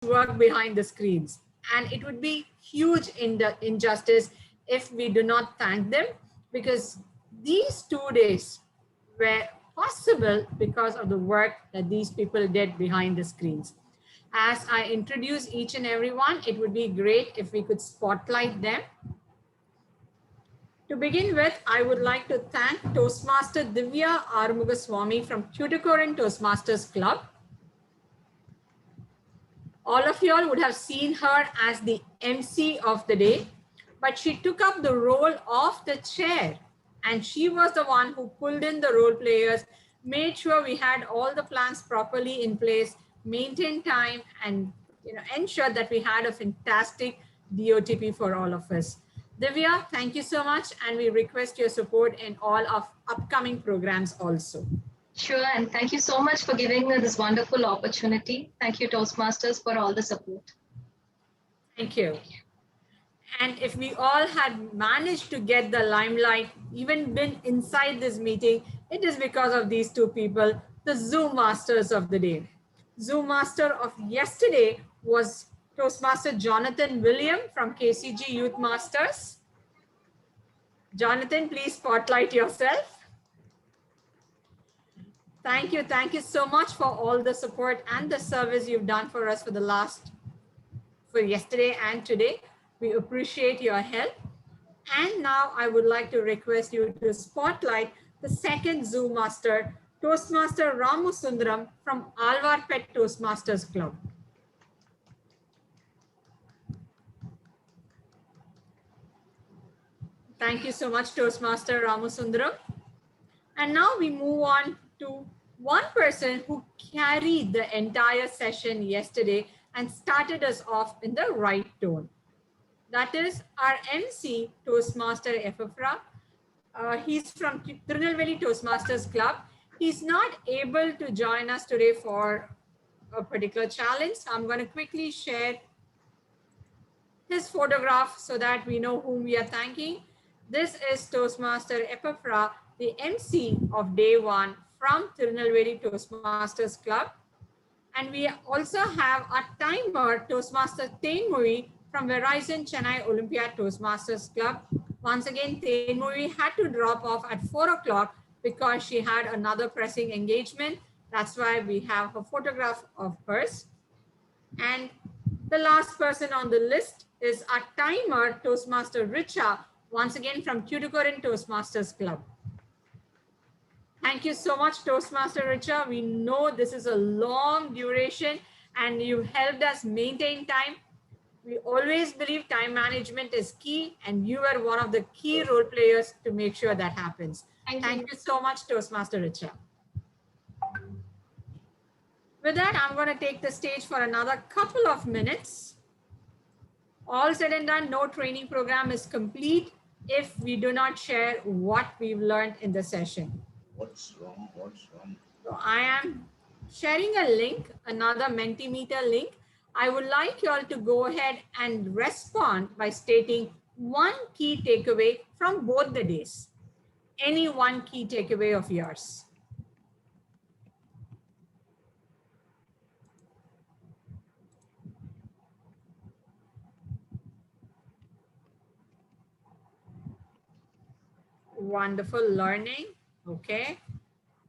work behind the screens, and it would be huge injustice if we do not thank them, because these 2 days were possible because of the work that these people did behind the screens. As I introduce each and every one, it would be great if we could spotlight them. To begin with, I would like to thank Toastmaster Divya Arumugaswamy from Tuticorin Toastmasters Club. All of you all would have seen her as the MC of the day, but she took up the role of the chair, and she was the one who pulled in the role players, made sure we had all the plans properly in place, maintained time, and ensured that we had a fantastic DOTP for all of us. Divya, thank you so much, and we request your support in all of upcoming programs also. Sure, and thank you so much for giving me this wonderful opportunity. Thank you, Toastmasters, for all the support. Thank you. And if we all had managed to get the limelight, even been inside this meeting, it is because of these two people, the Zoom masters of the day. Zoom master of yesterday was Toastmaster Jonathan William from KCG Youth Masters. Jonathan, please spotlight yourself. Thank you. Thank you so much for all the support and the service you've done for us for yesterday and today. We appreciate your help. And now I would like to request you to spotlight the second Zoom master, Toastmaster Ramu Sundaram from Alvar Pet Toastmasters Club. Thank you so much, Toastmaster Ramu Sundaram. And now we move on to one person who carried the entire session yesterday and started us off in the right tone. That is our MC, Toastmaster Ephafra. He's from Tirunelveli Toastmasters Club. He's not able to join us today for a particular challenge. So I'm going to quickly share his photograph so that we know whom we are thanking. This is Toastmaster Ephafra, the MC of day one from Tirunelveli Toastmasters Club. And we also have a timer, Toastmaster Thenmozhi from Verizon Chennai Olympiad Toastmasters Club. Once again, Thenmozhi had to drop off at 4 o'clock because she had another pressing engagement. That's why we have a photograph of hers. And the last person on the list is our timer, Toastmaster Richa, once again from Tuticorin Toastmasters Club. Thank you so much, Toastmaster Richa. We know this is a long duration and you helped us maintain time. We always believe time management is key, and you are one of the key role players to make sure that happens. Thank you so much, Toastmaster Richa. With that, I'm going to take the stage for another couple of minutes. All said and done, no training program is complete if we do not share what we've learned in the session. What's wrong? What's wrong? So I am sharing a link, another Mentimeter link. I would like you all to go ahead and respond by stating one key takeaway from both the days. Any one key takeaway of yours. Wonderful learning. Okay.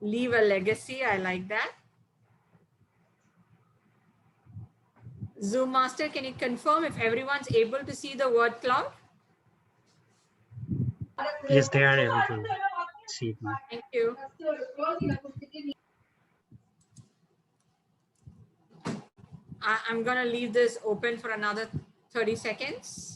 Leave a legacy. I like that. Zoom Master, can you confirm if everyone's able to see the word cloud? Yes, they are able to see it now. Thank you. I'm going to leave this open for another 30 seconds.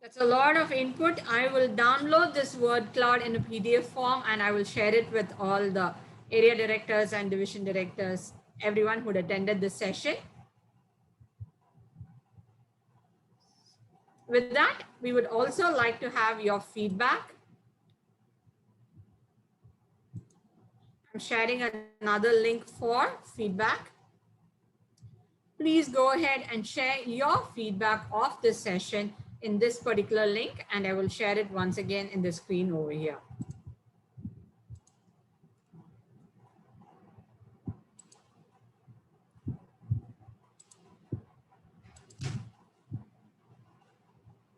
That's a lot of input. I will download this word cloud in a PDF form and I will share it with all the area directors and division directors, everyone who attended this session. With that, we would also like to have your feedback. I'm sharing another link for feedback. please go ahead and share your feedback of this session in this particular link, and I will share it once again in the screen over here.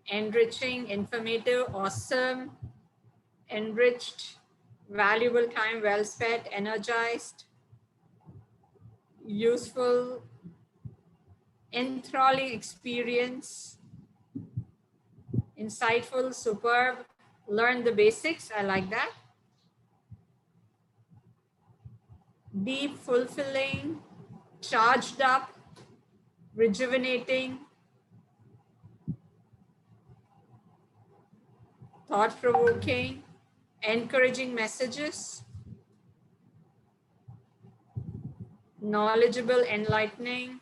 Enriching, informative, awesome, enriched, valuable time well spent, energized, useful, enthralling experience, insightful, superb, learn the basics. I like that. Deep, fulfilling, charged up, rejuvenating, thought-provoking, encouraging messages, knowledgeable, enlightening,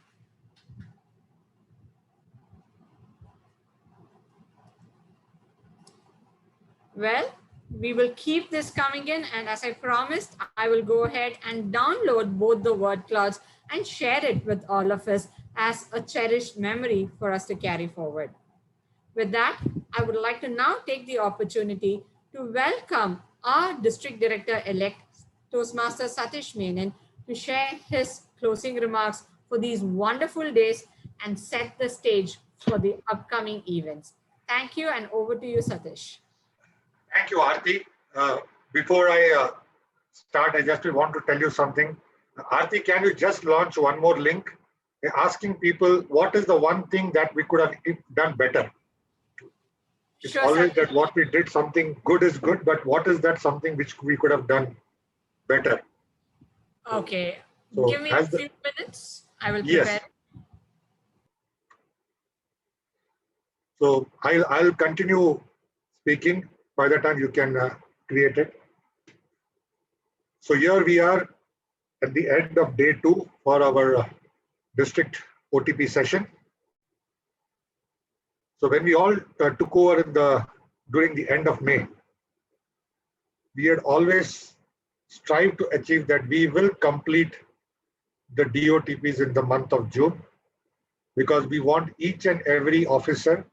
well, we will keep this coming in, and as I promised, I will go ahead and download both the word clouds and share it with all of us as a cherished memory for us to carry forward. With that, I would like to now take the opportunity to welcome our District Director-elect, Toastmaster Satish Menon, to share his closing remarks for these wonderful days and set the stage for the upcoming events. Thank you, and over to you, Satish. Thank you, Aarti. Before I start, I just want to tell you something. Aarti, can you just launch one more link asking people what is the one thing that we could have done better? It's Sure, always Satish. that what we did, something good is good, but what is that something which we could have done better? Okay, So give me a few minutes. I will prepare. Yes. So I'll continue speaking by the time you can create it. So here we are at the end of day 2 for our district OTP session. So when we all took over during the end of May, we had always strived to achieve that we will complete the DOTPs in the month of June, because we want each and every officer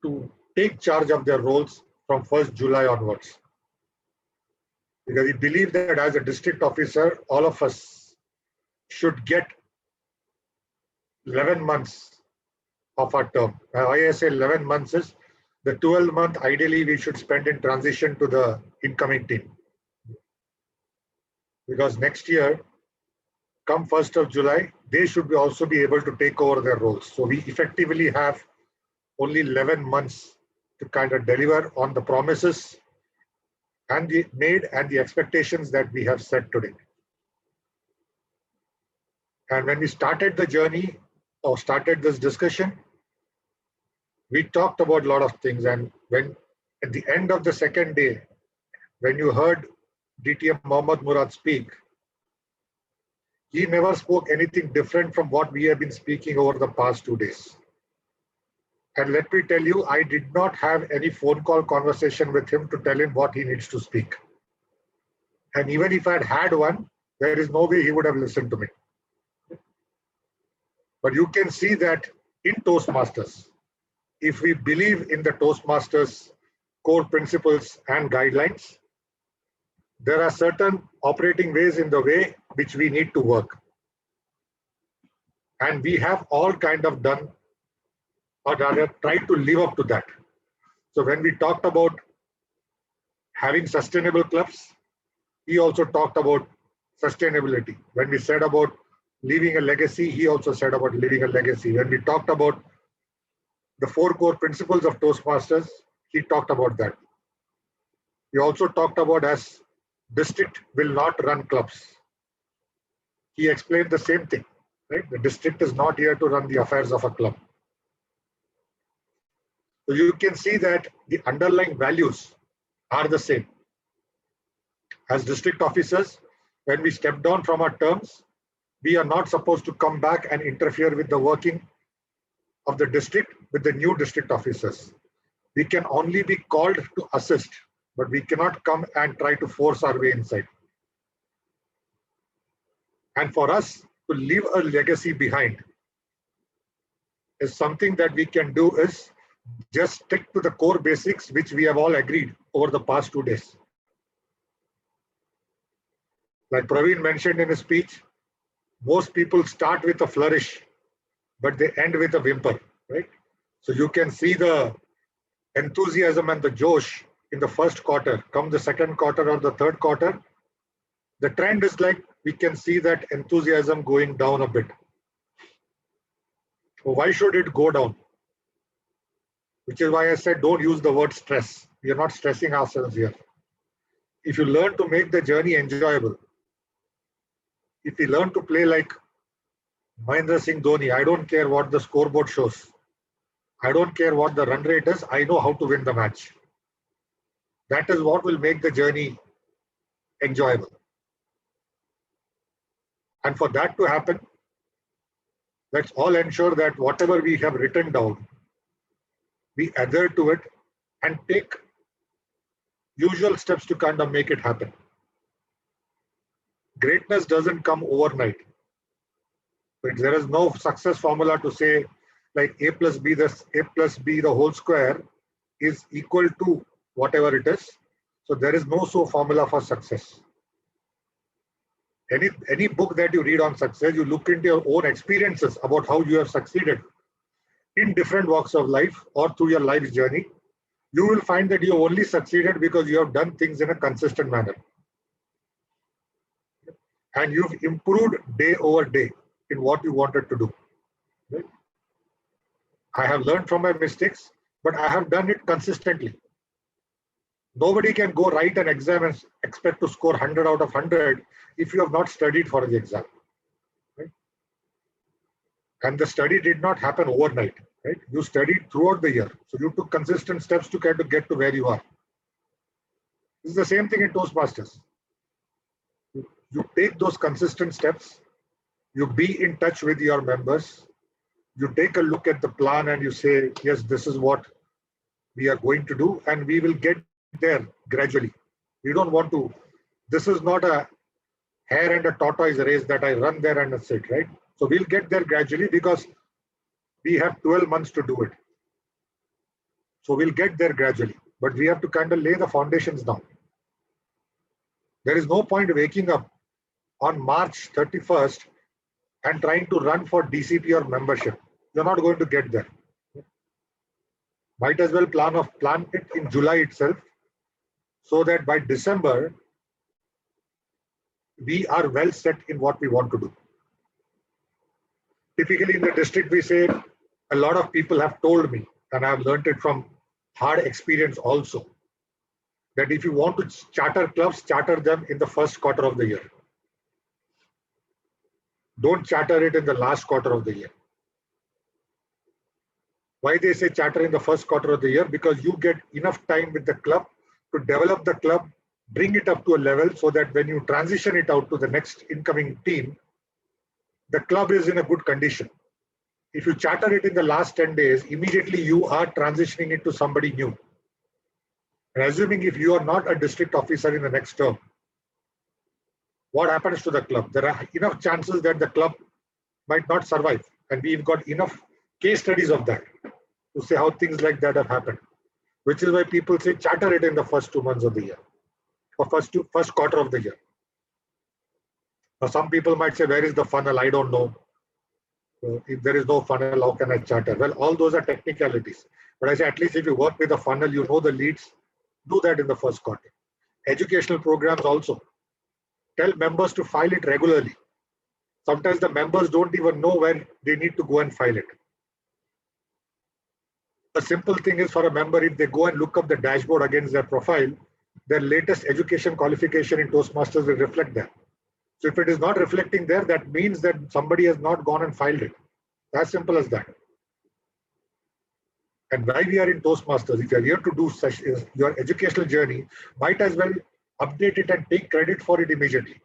to take charge of their roles from 1st July onwards. Because we believe that as a district officer, all of us should get 11 months of our term. Why I say 11 months is the 12th month ideally we should spend in transition to the incoming team. Because next year, come 1st of July, they should also be able to take over their roles. So we effectively have only 11 months to kind of deliver on the promises and the expectations that we have set today. And when we started the journey or started this discussion, we talked about a lot of things. And when at the end of the second day, when you heard DTM Mohammad Murad speak, he never spoke anything different from what we have been speaking over the past 2 days. And let me tell you, I did not have any phone call conversation with him to tell him what he needs to speak. And even if I had had one, there is no way he would have listened to me. But you can see that in Toastmasters, if we believe in the Toastmasters core principles and guidelines, there are certain operating ways in the way which we need to work. And we have all kind of done, or rather tried to live up to that. So when we talked about having sustainable clubs, he also talked about sustainability. When we said about leaving a legacy, he also said about leaving a legacy. When we talked about the 4 core principles of Toastmasters, he talked about that. He also talked about as district will not run clubs. He explained the same thing, right? The district is not here to run the affairs of a club. So you can see that the underlying values are the same. As district officers, when we step down from our terms, we are not supposed to come back and interfere with the working of the district with the new district officers. We can only be called to assist, but we cannot come and try to force our way inside. And for us, to leave a legacy behind is something that we can do is just stick to the core basics, which we have all agreed over the past 2 days. Like Praveen mentioned in his speech, most people start with a flourish, but they end with a whimper, right? So you can see the enthusiasm and the josh in the first quarter. Come the second quarter or the third quarter, the trend is like we can see that enthusiasm going down a bit. So why should it go down? Which is why I said don't use the word stress. We are not stressing ourselves here. If you learn to make the journey enjoyable, if we learn to play like Mahendra Singh Dhoni, I don't care what the scoreboard shows. I don't care what the run rate is. I know how to win the match. That is what will make the journey enjoyable. And for that to happen, let's all ensure that whatever we have written down, we adhere to it and take usual steps to kind of make it happen. Greatness doesn't come overnight. But there is no success formula to say like a plus b the whole square is equal to whatever it is. So there is no so formula for success. Any book that you read on success, you look into your own experiences about how you have succeeded in different walks of life or through your life's journey. You will find that you have only succeeded because you have done things in a consistent manner. And you've improved day over day in what you wanted to do. Right? I have learned from my mistakes, but I have done it consistently. Nobody can go write an exam and expect to score 100 out of 100 if you have not studied for the exam. Right? And the study did not happen overnight. Right? You studied throughout the year. So you took consistent steps to kind of get to where you are. This is the same thing in Toastmasters. You take those consistent steps, you be in touch with your members, you take a look at the plan and you say, yes, this is what we are going to do, and we will get there gradually. We don't want to, this is not a hare and a tortoise race that I run there and that's it, right? So we'll get there gradually because we have 12 months to do it. So we'll get there gradually, but we have to kind of lay the foundations down. There is no point waking up on March 31st and trying to run for DCP or membership. You're not going to get there. Might as well plan it in July itself so that by December, we are well set in what we want to do. Typically in the district, we say a lot of people have told me, and I've learned it from hard experience also, that if you want to charter clubs, charter them in the first quarter of the year. Don't charter it in the last quarter of the year. Why they say charter in the first quarter of the year? Because you get enough time with the club to develop the club, bring it up to a level so that when you transition it out to the next incoming team, the club is in a good condition. If you charter it in the last 10 days, immediately you are transitioning it to somebody new. And assuming if you are not a district officer in the next term, what happens to the club? There are enough chances that the club might not survive. And we've got enough case studies of that to say how things like that have happened, which is why people say charter it in the first 2 months of the year or first quarter of the year. Now, some people might say, where is the funnel? I don't know. If there is no funnel, how can I charter? Well, all those are technicalities. But I say, at least if you work with a funnel, you know the leads, do that in the first quarter. Educational programs also. Tell members to file it regularly. Sometimes the members don't even know where they need to go and file it. A simple thing is for a member, if they go and look up the dashboard against their profile, their latest education qualification in Toastmasters will reflect that. So if it is not reflecting there, that means that somebody has not gone and filed it. As simple as that. And why we are in Toastmasters, if you are here to do your educational journey, might as well update it and take credit for it immediately.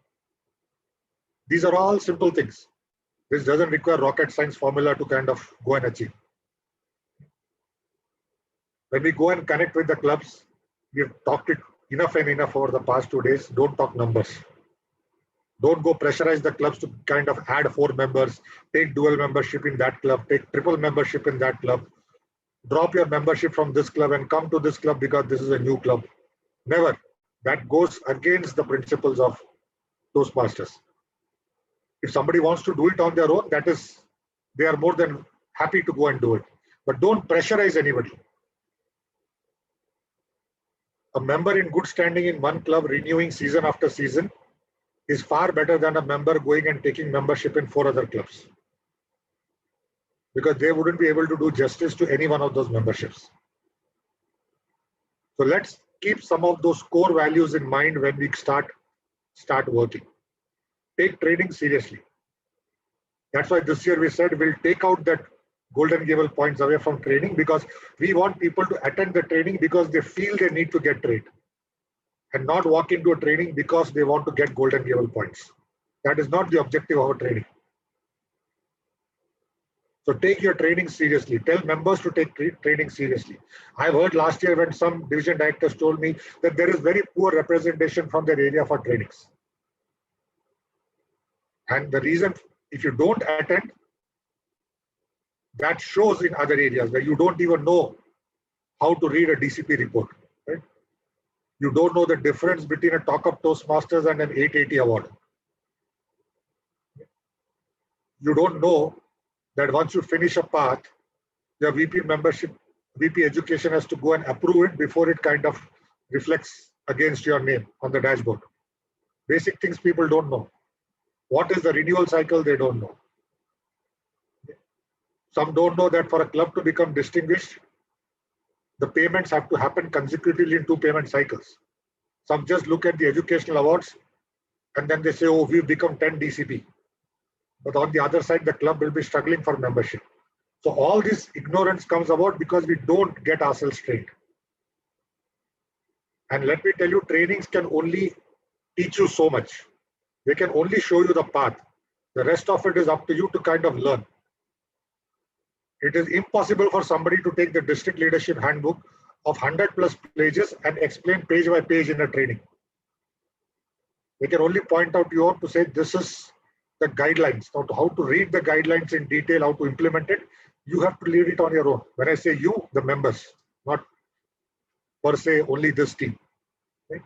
These are all simple things. This doesn't require rocket science formula to kind of go and achieve. When we go and connect with the clubs, we have talked it enough and enough over the past 2 days. Don't talk numbers. Don't go pressurize the clubs to kind of add 4 members, take dual membership in that club, take triple membership in that club, drop your membership from this club and come to this club because this is a new club. Never. That goes against the principles of Toastmasters. If somebody wants to do it on their own, that is, they are more than happy to go and do it. But don't pressurize anybody. A member in good standing in one club renewing season after season is far better than a member going and taking membership in 4 other clubs, because they wouldn't be able to do justice to any one of those memberships. So let's keep some of those core values in mind when we start working. Take training seriously. That's why this year we said we'll take out that Golden Gavel points away from training, because we want people to attend the training because they feel they need to get trained, and not walk into a training because they want to get Golden Gavel points. That is not the objective of a training. So take your training seriously. Tell members to take training seriously. I've heard last year when some division directors told me that there is very poor representation from their area for trainings. And the reason, if you don't attend, that shows in other areas where you don't even know how to read a DCP report. Right? You don't know the difference between a Talk-Up Toastmasters and an 880 award. You don't know that once you finish a path, your VP membership, VP education has to go and approve it before it kind of reflects against your name on the dashboard. Basic things people don't know. What is the renewal cycle? They don't know. Some don't know that for a club to become distinguished, the payments have to happen consecutively in 2 payment cycles. Some just look at the educational awards and then they say, oh, we've become 10 DCP. But on the other side, the club will be struggling for membership. So all this ignorance comes about because we don't get ourselves trained. And let me tell you, trainings can only teach you so much. They can only show you the path. The rest of it is up to you to kind of learn. It is impossible for somebody to take the district leadership handbook of 100+ pages and explain page by page in a training. They can only point out to you to say, this is the guidelines. Now, how to read the guidelines in detail, how to implement it, you have to lead it on your own. When I say you, the members, not per se only this team. Right?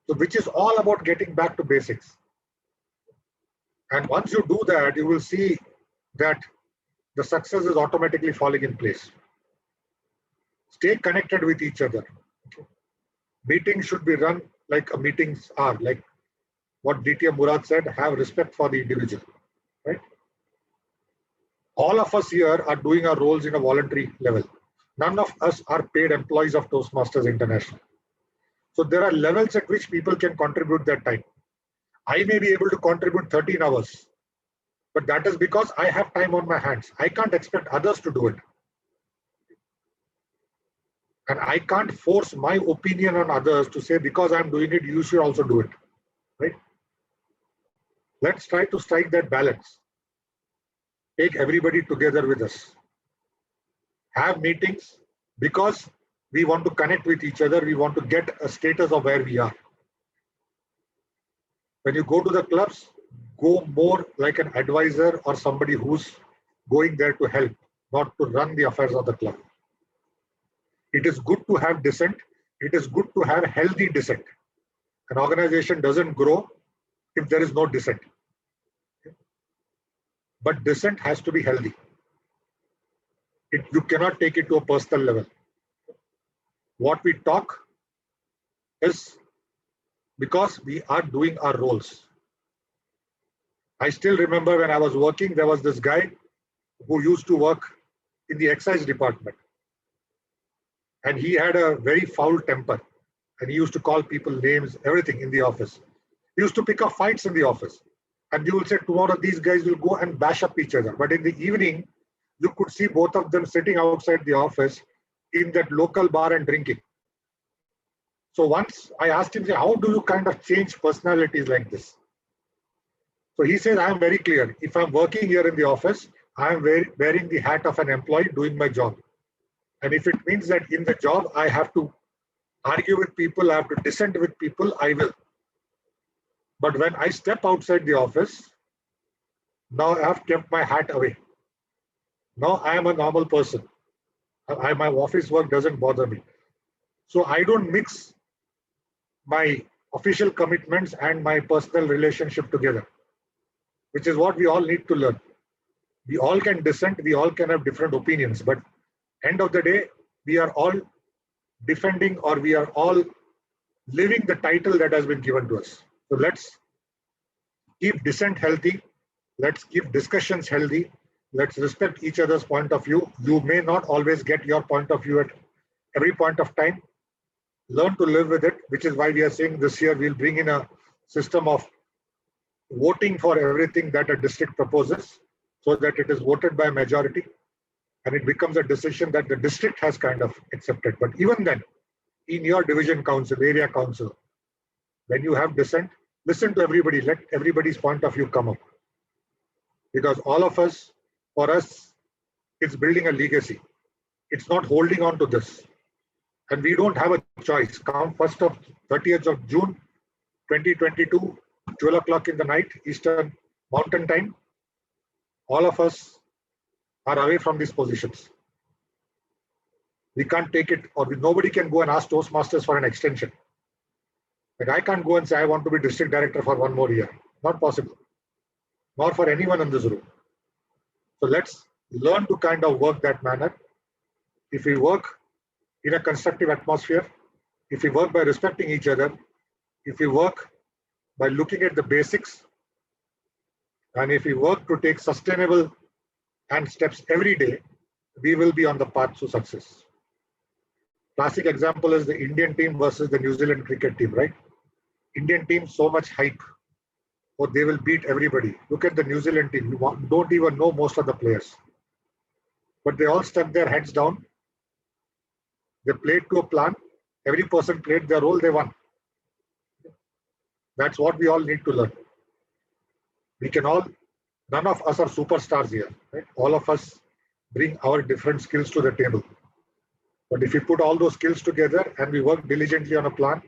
So, which is all about getting back to basics. And once you do that, you will see that the success is automatically falling in place. Stay connected with each other. Meetings should be run like meetings are, like what DTM Murad said, have respect for the individual, right? All of us here are doing our roles in a voluntary level. None of us are paid employees of Toastmasters International. So there are levels at which people can contribute their time. I may be able to contribute 13 hours, but that is because I have time on my hands. I can't expect others to do it. And I can't force my opinion on others to say, because I'm doing it, you should also do it, right? Let's try to strike that balance. Take everybody together with us. Have meetings because we want to connect with each other. We want to get a status of where we are. When you go to the clubs, go more like an advisor or somebody who's going there to help, not to run the affairs of the club. It is good to have dissent. It is good to have healthy dissent. An organization doesn't grow if there is no dissent. But dissent has to be healthy. You cannot take it to a personal level. What we talk is because we are doing our roles. I still remember when I was working, there was this guy who used to work in the excise department. And he had a very foul temper. And he used to call people names, everything in the office. He used to pick up fights in the office. And you will say, tomorrow these guys will go and bash up each other. But in the evening, you could see both of them sitting outside the office in that local bar and drinking. So once I asked him, how do you kind of change personalities like this? So he said, I am very clear. If I'm working here in the office, I am wearing the hat of an employee doing my job. And if it means that in the job, I have to argue with people, I have to dissent with people, I will. But when I step outside the office, now I have kept my hat away. Now I am a normal person. My office work doesn't bother me. So I don't mix my official commitments and my personal relationship together, which is what we all need to learn. We all can dissent, we all can have different opinions, but end of the day, we are all defending, or we are all living the title that has been given to us. So let's keep dissent healthy. Let's keep discussions healthy. Let's respect each other's point of view. You may not always get your point of view at every point of time. Learn to live with it, which is why we are saying this year we'll bring in a system of voting for everything that a district proposes, so that it is voted by a majority and it becomes a decision that the district has kind of accepted. But even then, in your division council, area council, when you have dissent, listen to everybody, let everybody's point of view come up. Because all of us, for us, it's building a legacy. It's not holding on to this. And we don't have a choice. Come 30th of June, 2022, 12 o'clock in the night, Eastern Mountain Time, all of us are away from these positions. We can't take it, or nobody can go and ask Toastmasters for an extension. Like I can't go and say, I want to be district director for 1 more year. Not possible. Nor for anyone in this room. So let's learn to kind of work that manner. If we work in a constructive atmosphere, if we work by respecting each other, if we work by looking at the basics, and if we work to take sustainable and steps every day, we will be on the path to success. Classic example is the Indian team versus the New Zealand cricket team, right? Indian team, so much hype. Or they will beat everybody. Look at the New Zealand team. You don't even know most of the players. But they all stuck their heads down. They played to a plan. Every person played their role, they won. That's what we all need to learn. We can all, none of us are superstars here, right? All of us bring our different skills to the table. But if we put all those skills together and we work diligently on a plan,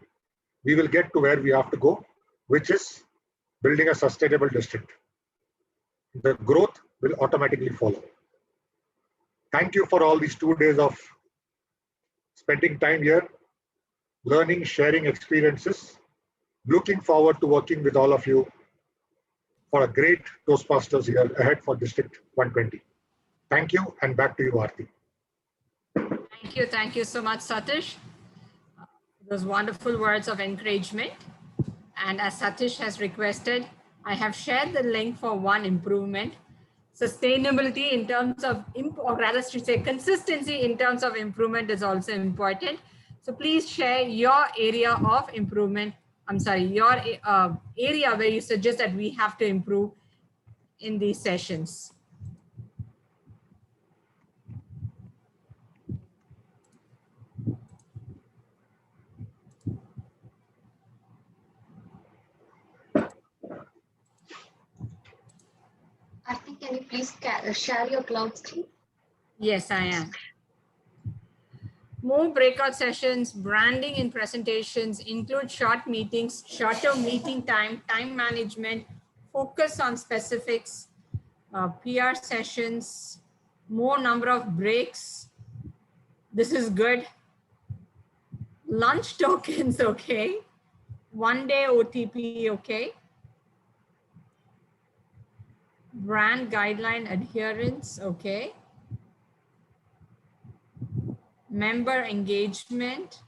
we will get to where we have to go, which is building a sustainable district. The growth will automatically follow. Thank you for all these 2 days of spending time here, learning, sharing experiences. Looking forward to working with all of you for a great Toastmasters year ahead for District 120. Thank you, and back to you, Aarti. Thank you so much, Satish. Those wonderful words of encouragement. And as Satish has requested, I have shared the link for one improvement. Sustainability in terms of, or rather to say consistency in terms of improvement is also important. So please share your area of improvement. I'm sorry, your area where you suggest that we have to improve in these sessions. Aarti, can you please share your cloud screen? Yes, I am. More breakout sessions, branding in presentations, include short meetings, shorter meeting time, time management, focus on specifics, PR sessions, more number of breaks. This is good. Lunch tokens, okay. 1 day OTP, okay. Brand guideline adherence, okay. Member engagement,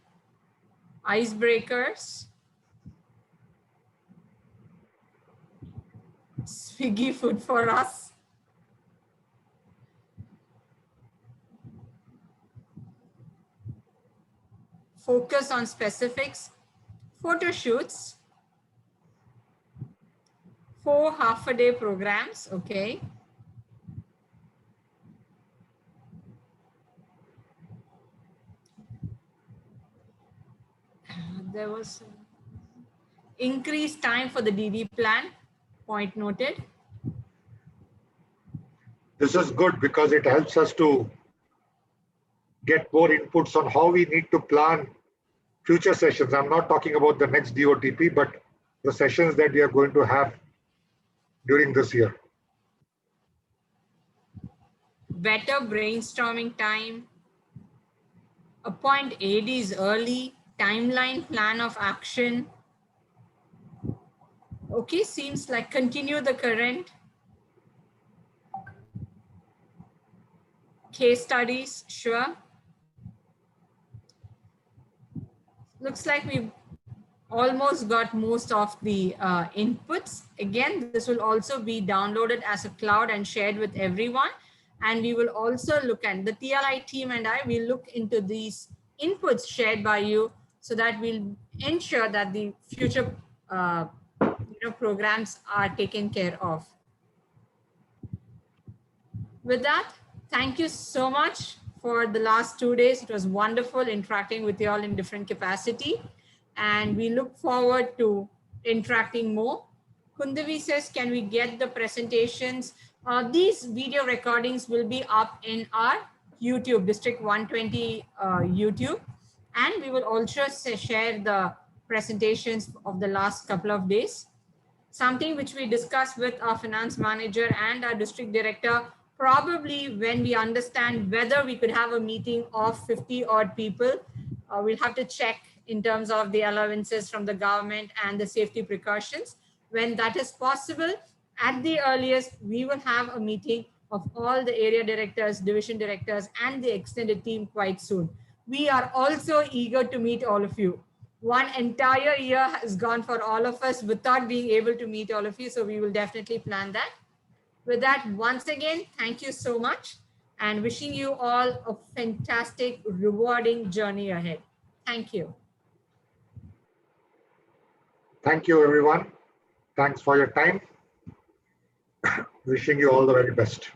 icebreakers, Swiggy food for us. Focus on specifics, photo shoots, 4 half-a-day programs, okay. There was increased time for the DD plan, point noted. This is good because it helps us to get more inputs on how we need to plan future sessions. I'm not talking about the next DOTP, but the sessions that we are going to have during this year. Better brainstorming time, appoint ADs early, timeline plan of action. Okay, seems like continue the current. Case studies, sure. Looks like we've almost got most of the inputs. Again, this will also be downloaded as a cloud and shared with everyone. And we will also look at the TLI team and I will look into these inputs shared by you so that we'll ensure that the future programs are taken care of. With that, thank you so much for the last 2 days. It was wonderful interacting with you all in different capacity. And we look forward to interacting more. Kundavi says, can we get the presentations? These video recordings will be up in our YouTube, District 120 YouTube. And we will also share the presentations of the last couple of days. Something which we discussed with our finance manager and our district director, probably when we understand whether we could have a meeting of 50 odd people, we'll have to check in terms of the allowances from the government and the safety precautions. When that is possible, at the earliest, we will have a meeting of all the area directors, division directors, and the extended team quite soon. We are also eager to meet all of you. One entire year has gone for all of us without being able to meet all of you. So we will definitely plan that. With that, once again, thank you so much and wishing you all a fantastic, rewarding journey ahead. Thank you. Thank you, everyone. Thanks for your time. Wishing you all the very best.